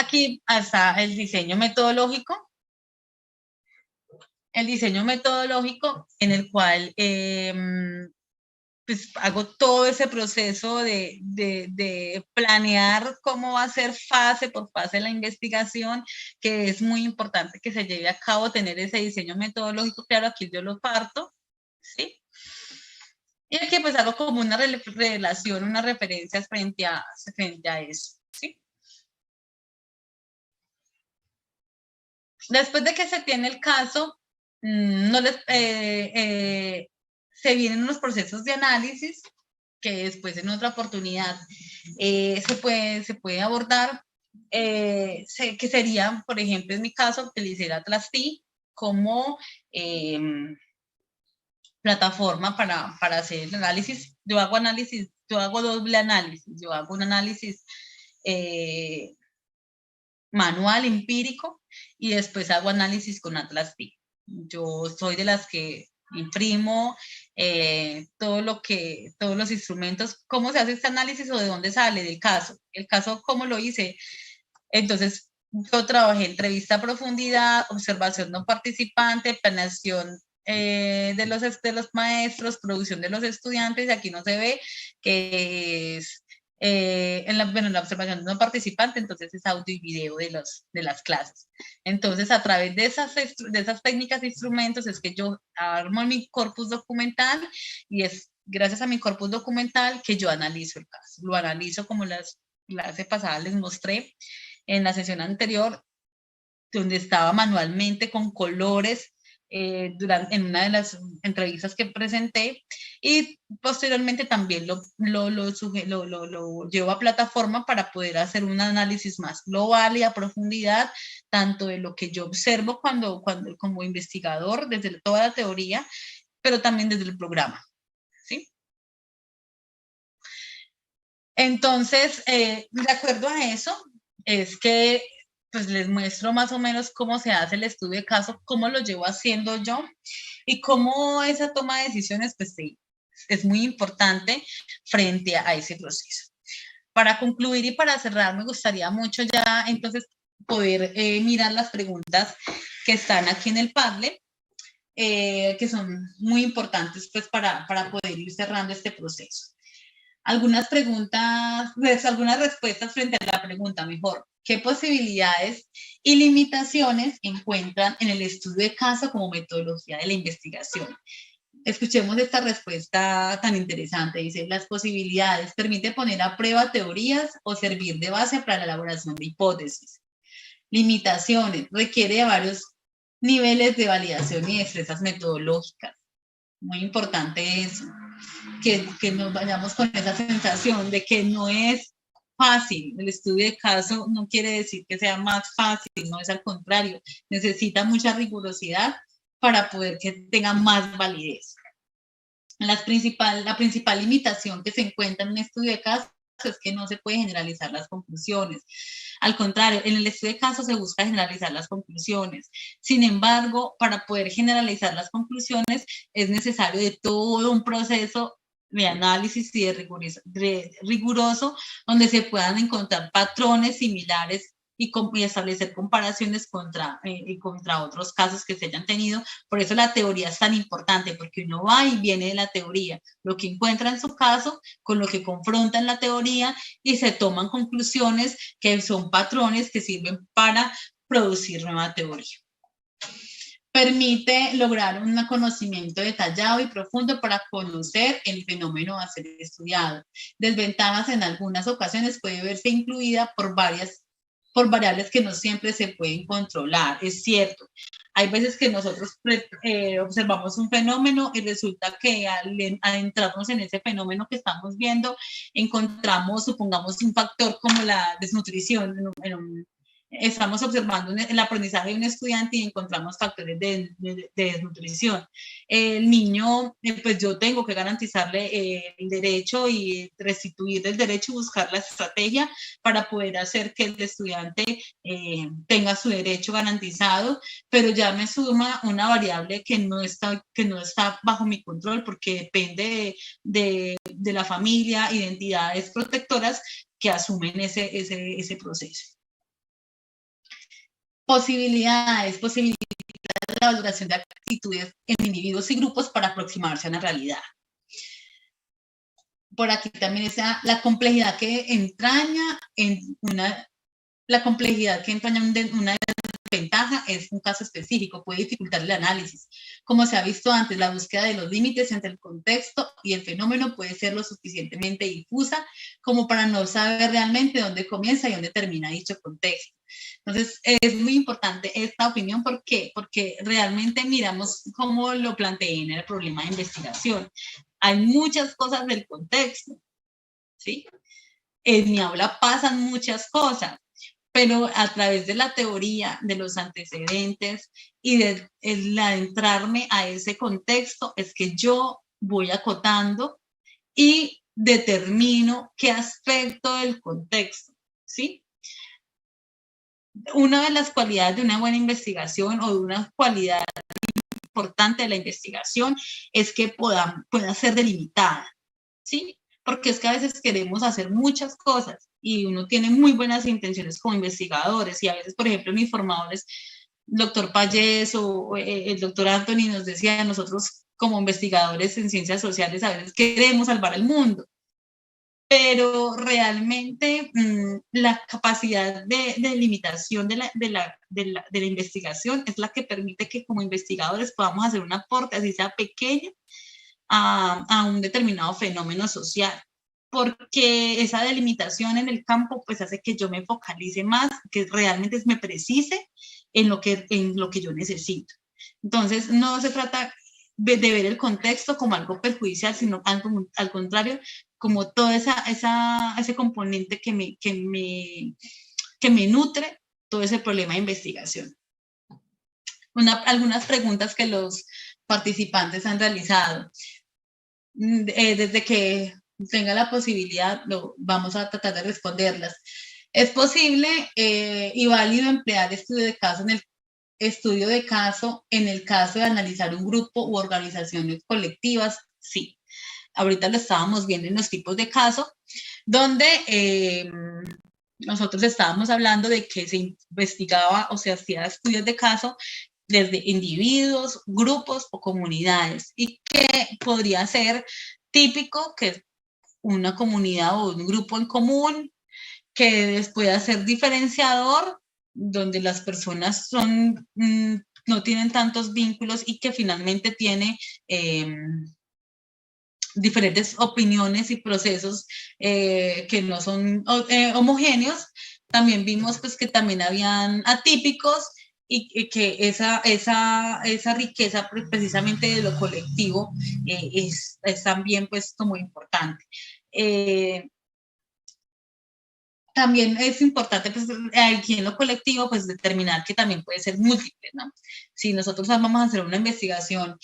aquí está el diseño metodológico. El diseño metodológico en el cual pues hago todo ese proceso de planear cómo va a ser fase por fase la investigación, que es muy importante que se lleve a cabo, tener ese diseño metodológico. Claro, aquí yo lo parto, ¿sí? Y aquí pues hago como una relación, unas referencias frente a eso, ¿sí? Después de que se tiene el caso, no les, se vienen unos procesos de análisis que después en otra oportunidad se puede abordar, que sería, por ejemplo, en mi caso, utilicé Atlas T como plataforma para hacer el análisis. Yo hago doble análisis, yo hago un análisis manual, empírico, y después hago análisis con Atlas T. Yo soy de las que imprimo todos los instrumentos. ¿Cómo se hace este análisis o de dónde sale? Del caso. El caso, ¿cómo lo hice? Entonces, yo trabajé entrevista a profundidad, observación no participante, planeación de los maestros, producción de los estudiantes, y aquí no se ve que es en la observación no participante, entonces es audio y video de las clases. Entonces, a través de esas técnicas e instrumentos es que yo armo mi corpus documental, y es gracias a mi corpus documental que yo analizo el caso. Lo analizo como la clase pasada les mostré en la sesión anterior, donde estaba manualmente con colores en una de las entrevistas que presenté, y posteriormente también lo llevo a plataforma para poder hacer un análisis más global y a profundidad, tanto de lo que yo observo como investigador, desde toda la teoría, pero también desde el programa, ¿sí? Entonces, de acuerdo a eso, es que pues les muestro más o menos cómo se hace el estudio de caso, cómo lo llevo haciendo yo y cómo esa toma de decisiones pues sí, es muy importante frente a ese proceso. Para concluir y para cerrar, me gustaría mucho ya entonces poder mirar las preguntas que están aquí en el Padlet, que son muy importantes pues para poder ir cerrando este proceso. Algunas preguntas, algunas respuestas frente a la pregunta mejor. ¿Qué posibilidades y limitaciones encuentran en el estudio de caso como metodología de la investigación? Escuchemos esta respuesta tan interesante. Dice, las posibilidades permite poner a prueba teorías o servir de base para la elaboración de hipótesis. Limitaciones, requiere de varios niveles de validación y destrezas metodológicas. Muy importante eso. Que nos vayamos con esa sensación de que no es fácil. El estudio de caso no quiere decir que sea más fácil, no es al contrario. Necesita mucha rigurosidad para poder que tenga más validez. La principal limitación que se encuentra en un estudio de caso es que no se puede generalizar las conclusiones. Al contrario, en el estudio de caso se busca generalizar las conclusiones. Sin embargo, para poder generalizar las conclusiones es necesario de todo un proceso de análisis y de riguroso, donde se puedan encontrar patrones similares y establecer comparaciones contra otros casos que se hayan tenido. Por eso la teoría es tan importante, porque uno va y viene de la teoría, lo que encuentra en su caso con lo que confronta en la teoría, y se toman conclusiones que son patrones que sirven para producir nueva teoría. Permite lograr un conocimiento detallado y profundo para conocer el fenómeno a ser estudiado. Desventajas en algunas ocasiones puede verse incluida por variables que no siempre se pueden controlar. Es cierto, hay veces que nosotros observamos un fenómeno y resulta que al adentrarnos en ese fenómeno que estamos viendo, encontramos, supongamos, un factor como la desnutrición estamos observando el aprendizaje de un estudiante y encontramos factores de desnutrición. El niño, pues yo tengo que garantizarle el derecho y restituirle el derecho y buscar la estrategia para poder hacer que el estudiante tenga su derecho garantizado, pero ya me suma una variable que no está bajo mi control, porque depende de la familia, identidades protectoras que asumen ese proceso. Posibilidades de la valoración de actitudes en individuos y grupos para aproximarse a una realidad. Por aquí también está la complejidad que entraña una desventaja es un caso específico, puede dificultar el análisis. Como se ha visto antes, la búsqueda de los límites entre el contexto y el fenómeno puede ser lo suficientemente difusa como para no saber realmente dónde comienza y dónde termina dicho contexto. Entonces, es muy importante esta opinión. ¿Por qué? Porque realmente miramos cómo lo planteé en el problema de investigación. Hay muchas cosas del contexto, ¿sí? En mi aula pasan muchas cosas, pero a través de la teoría, de los antecedentes y de el adentrarme a ese contexto es que yo voy acotando y determino qué aspecto del contexto, ¿sí? Una de las cualidades de una buena investigación o de una cualidad importante de la investigación es que pueda ser delimitada, ¿sí? Porque es que a veces queremos hacer muchas cosas y uno tiene muy buenas intenciones como investigadores y a veces, por ejemplo, mis formadores, el doctor Payés o el doctor Anthony nos decía, nosotros como investigadores en ciencias sociales a veces queremos salvar el mundo, pero realmente la capacidad de limitación de la investigación es la que permite que como investigadores podamos hacer un aporte, así sea pequeño, a un determinado fenómeno social, porque esa delimitación en el campo pues hace que yo me focalice más, que realmente me precise en lo que yo necesito. Entonces, no se trata de ver el contexto como algo perjudicial, sino al contrario, como todo ese componente que me nutre todo ese problema de investigación. Algunas preguntas que los participantes han realizado. Desde que tenga la posibilidad, vamos a tratar de responderlas. ¿Es posible y válido emplear estudio de caso en el caso de analizar un grupo u organizaciones colectivas? Sí. Ahorita lo estábamos viendo en los tipos de caso, donde nosotros estábamos hablando de que se investigaba o se hacía estudios de caso desde individuos, grupos o comunidades, y que podría ser típico que una comunidad o un grupo en común que pueda ser diferenciador, donde las personas no tienen tantos vínculos y que finalmente tiene diferentes opiniones y procesos que no son homogéneos. También vimos pues que también habían atípicos y que esa riqueza precisamente de lo colectivo es también pues como importante. También es importante, pues, aquí en lo colectivo, pues, determinar que también puede ser múltiple, ¿no? Si nosotros vamos a hacer una investigación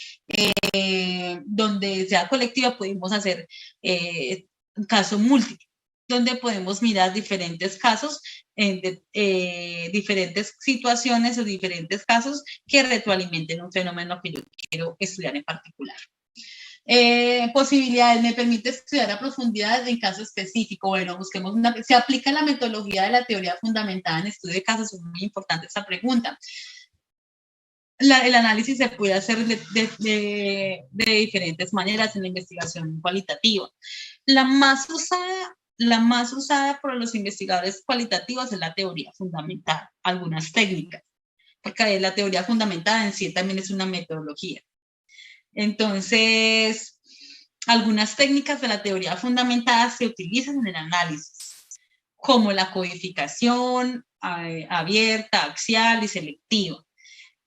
donde sea colectiva, podemos hacer un caso múltiple, donde podemos mirar diferentes casos, diferentes situaciones o diferentes casos que retroalimenten un fenómeno que yo quiero estudiar en particular. Posibilidades, me permite estudiar a profundidad en caso específico. Bueno, busquemos se aplica la metodología de la teoría fundamentada en estudio de casos. Es muy importante esta pregunta. El análisis se puede hacer de diferentes maneras en la investigación cualitativa. La más usada por los investigadores cualitativos es la teoría fundamental, algunas técnicas, porque la teoría fundamentada en sí también es una metodología. Entonces, algunas técnicas de la teoría fundamentada se utilizan en el análisis, como la codificación abierta, axial y selectiva.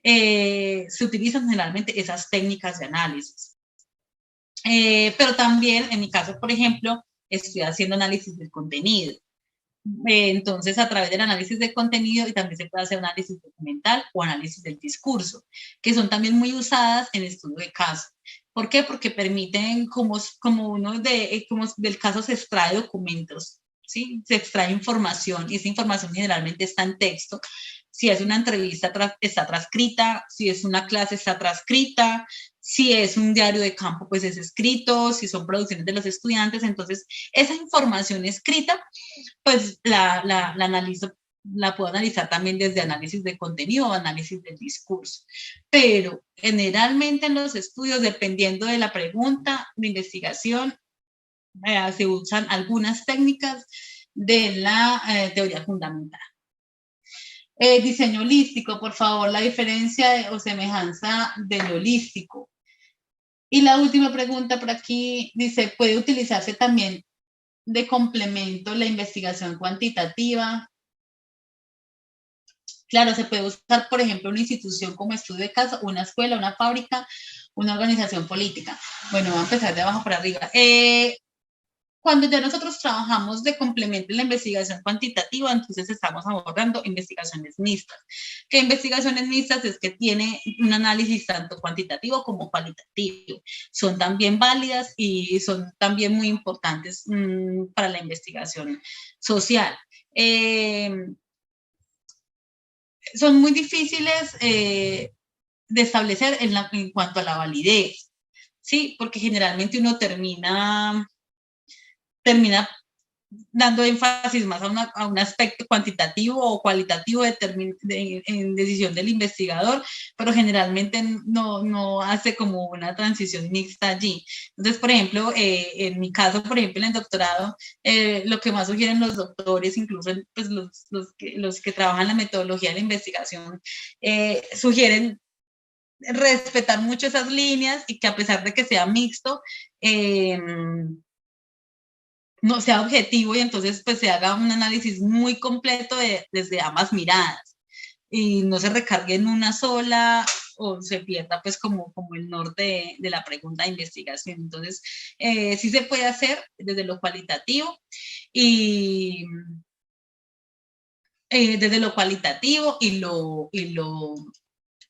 Se utilizan generalmente esas técnicas de análisis. Pero también, en mi caso, por ejemplo, estoy haciendo análisis del contenido. Entonces, a través del análisis de contenido y también se puede hacer análisis documental o análisis del discurso, que son también muy usadas en estudio de caso. ¿Por qué? Porque permiten, como del caso se extrae documentos, ¿sí? Se extrae información y esa información generalmente está en texto. Si es una entrevista, está transcrita. Si es una clase, está transcrita. Si es un diario de campo, pues es escrito. Si son producciones de los estudiantes, entonces esa información escrita, pues la analizo la puedo analizar también desde análisis de contenido o análisis del discurso. Pero generalmente en los estudios, dependiendo de la pregunta de investigación, se usan algunas técnicas de la teoría fundamental. Diseño holístico, por favor, la diferencia o semejanza del holístico. Y la última pregunta por aquí dice, ¿puede utilizarse también de complemento la investigación cuantitativa? Claro, se puede usar, por ejemplo, una institución como estudio de caso, una escuela, una fábrica, una organización política. Bueno, voy a empezar de abajo para arriba. Cuando ya nosotros trabajamos de complemento en la investigación cuantitativa, entonces estamos abordando investigaciones mixtas. ¿Qué investigaciones mixtas? Es que tiene un análisis tanto cuantitativo como cualitativo. Son también válidas y son también muy importantes para la investigación social. Son muy difíciles de establecer en cuanto a la validez, ¿sí? Porque generalmente uno termina dando énfasis más a un aspecto cuantitativo o cualitativo en decisión del investigador, pero generalmente no hace como una transición mixta allí. Entonces, por ejemplo, en mi caso, por ejemplo, en el doctorado, lo que más sugieren los doctores, incluso pues, los que trabajan la metodología de la investigación, sugieren respetar mucho esas líneas y que a pesar de que sea mixto, no sea objetivo y entonces pues se haga un análisis muy completo desde ambas miradas y no se recargue en una sola o se pierda pues como el norte de la pregunta de investigación. Entonces, sí se puede hacer desde lo cualitativo y desde lo cualitativo y lo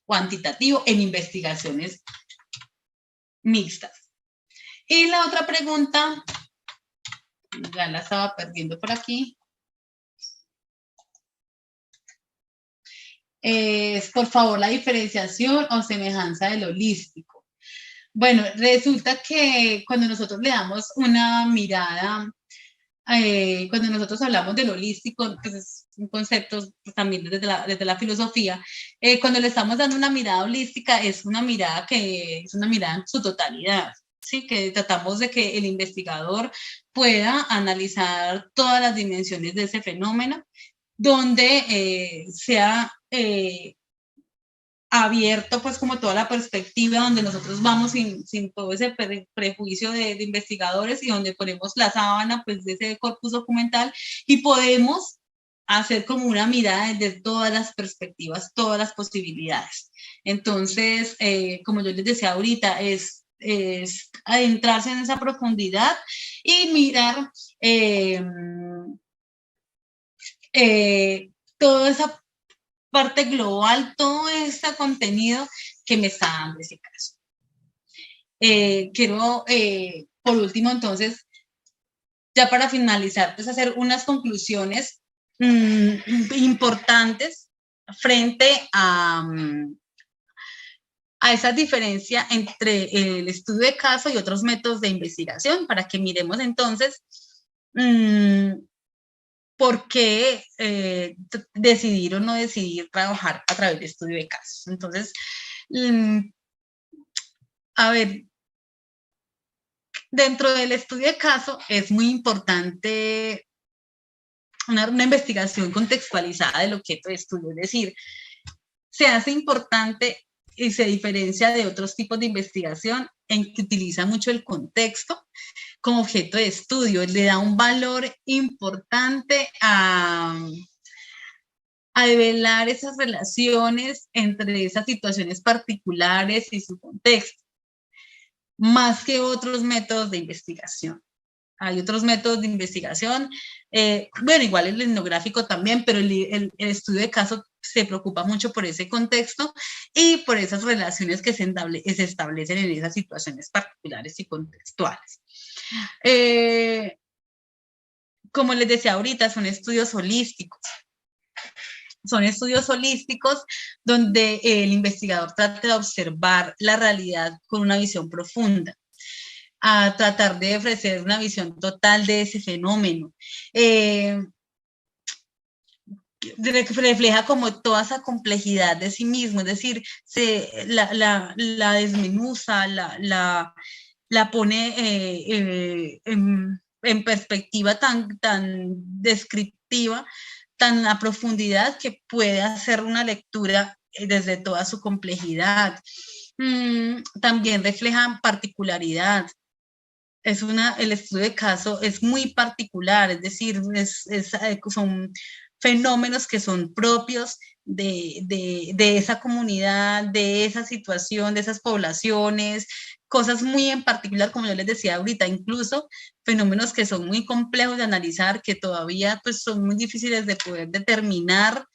cuantitativo en investigaciones mixtas. Y la otra pregunta, ya la estaba perdiendo por aquí, es, por favor, la diferenciación o semejanza del holístico. Bueno, resulta que cuando nosotros le damos una mirada, cuando nosotros hablamos del holístico, pues es un concepto también desde la filosofía, cuando le estamos dando una mirada holística, es una mirada que es una mirada en su totalidad. Sí, que tratamos de que el investigador pueda analizar todas las dimensiones de ese fenómeno, donde sea abierto pues como toda la perspectiva, donde nosotros vamos sin todo ese prejuicio de investigadores y donde ponemos la sábana pues de ese corpus documental y podemos hacer como una mirada desde todas las perspectivas, todas las posibilidades. Entonces, como yo les decía ahorita, es adentrarse en esa profundidad y mirar toda esa parte global, todo este contenido que me está dando ese caso. Quiero, por último, entonces, ya para finalizar, pues hacer unas conclusiones importantes frente a esa diferencia entre el estudio de caso y otros métodos de investigación, para que miremos entonces por qué decidir o no decidir trabajar a través de estudio de casos. Entonces, a ver, dentro del estudio de caso es muy importante una investigación contextualizada del objeto de estudio, es decir, se hace importante y se diferencia de otros tipos de investigación en que utiliza mucho el contexto como objeto de estudio, le da un valor importante a develar esas relaciones entre esas situaciones particulares y su contexto, más que otros métodos de investigación. Hay otros métodos de investigación, bueno, igual el etnográfico también, pero el estudio de caso se preocupa mucho por ese contexto y por esas relaciones que se establecen en esas situaciones particulares y contextuales. Como les decía ahorita, son estudios holísticos. Son estudios holísticos donde el investigador trata de observar la realidad con una visión profunda, a tratar de ofrecer una visión total de ese fenómeno. refleja como toda esa complejidad de sí mismo, es decir, la desmenuza, la pone en perspectiva tan descriptiva, tan a profundidad que puede hacer una lectura desde toda su complejidad. También refleja particularidad. El estudio de caso es muy particular, es decir, son fenómenos que son propios de esa comunidad, de esa situación, de esas poblaciones, cosas muy en particular, como yo les decía ahorita, incluso fenómenos que son muy complejos de analizar, que todavía pues son muy difíciles de poder determinar.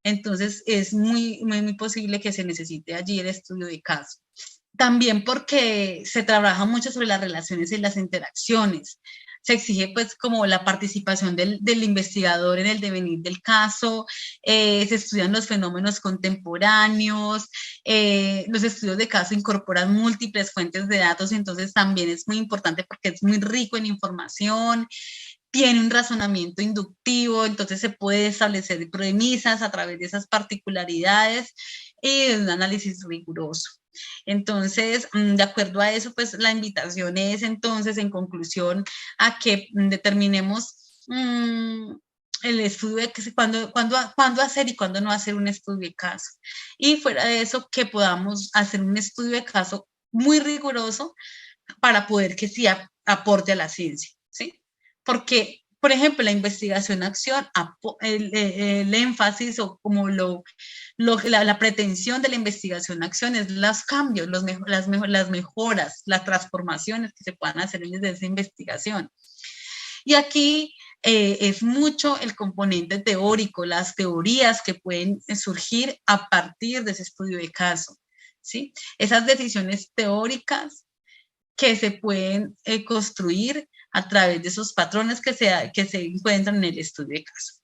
Entonces es muy posible que se necesite allí el estudio de caso. También porque se trabaja mucho sobre las relaciones y las interacciones. Se exige pues como la participación del investigador en el devenir del caso, se estudian los fenómenos contemporáneos, los estudios de caso incorporan múltiples fuentes de datos, entonces también es muy importante porque es muy rico en información, tiene un razonamiento inductivo, entonces se puede establecer premisas a través de esas particularidades y un análisis riguroso. Entonces, de acuerdo a eso, pues la invitación es entonces, en conclusión, a que determinemos el estudio de cuándo hacer y cuándo no hacer un estudio de caso. Y fuera de eso, que podamos hacer un estudio de caso muy riguroso para poder que sí aporte a la ciencia, ¿sí? Porque, por ejemplo, la investigación-acción, el énfasis o como la pretensión de la investigación-acción es los cambios, las mejoras, las transformaciones que se puedan hacer desde esa investigación. Y aquí es mucho el componente teórico, las teorías que pueden surgir a partir de ese estudio de caso, ¿sí? Esas decisiones teóricas que se pueden construir a través de esos patrones que se encuentran en el estudio de caso.